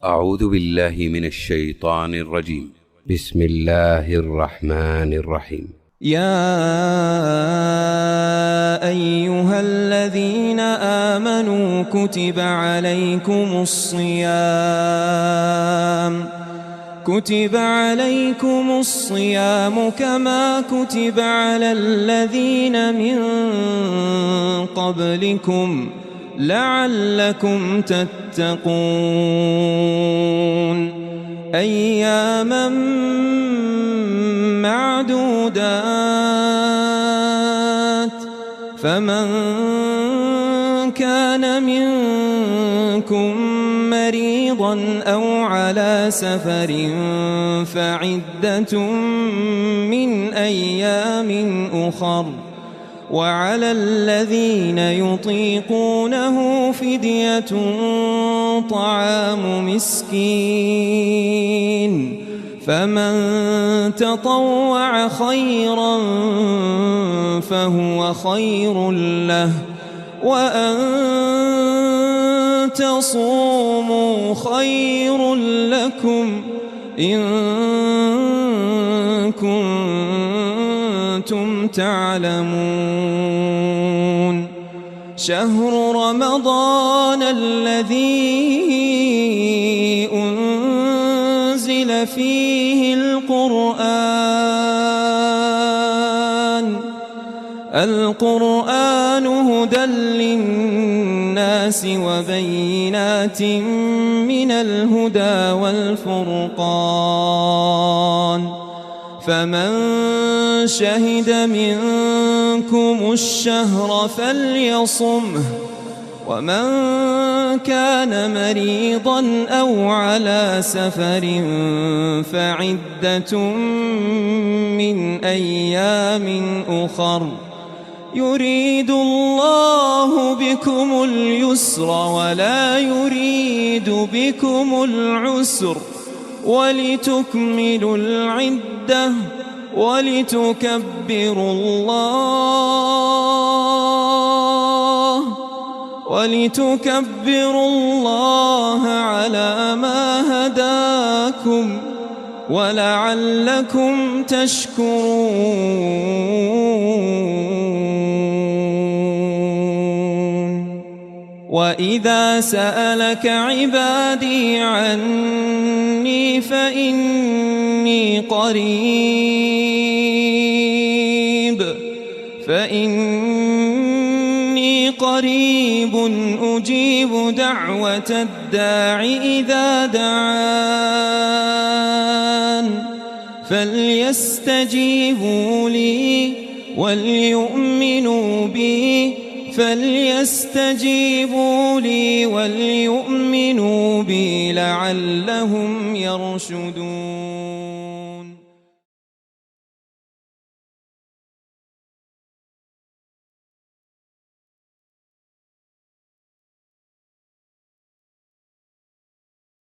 أعوذ بالله من الشيطان الرجيم. بسم الله الرحمن الرحيم. يا أيها الذين آمنوا كتب عليكم الصيام كما كتب على الذين من قبلكم لعلكم تتقون أياما معدودات فمن كان منكم مريضا أو على سفر فعدة من أيام أخر وعلى الذين يطيقونه فدية طعام مسكين فمن تطوع خيرا فهو خير له وأن تصوموا خير لكم إن كنتم تعلمون شهر رمضان الذي أنزل فيه القرآن هدى للناس وبينات من الهدى والفرقان فمن شهد منكم الشهر فليصمه ومن كان مريضا أو على سفر فعدة من أيام أخر يريد الله بكم اليسر ولا يريد بكم العسر ولتكملوا العدة ولتكبروا الله على ما هداكم ولعلكم تشكرون وإذا سألك عبادي عني فإني قريب أجيب دعوة الداع إذا دعان فليستجيبوا لي وليؤمنوا بي لعلهم يرشدون.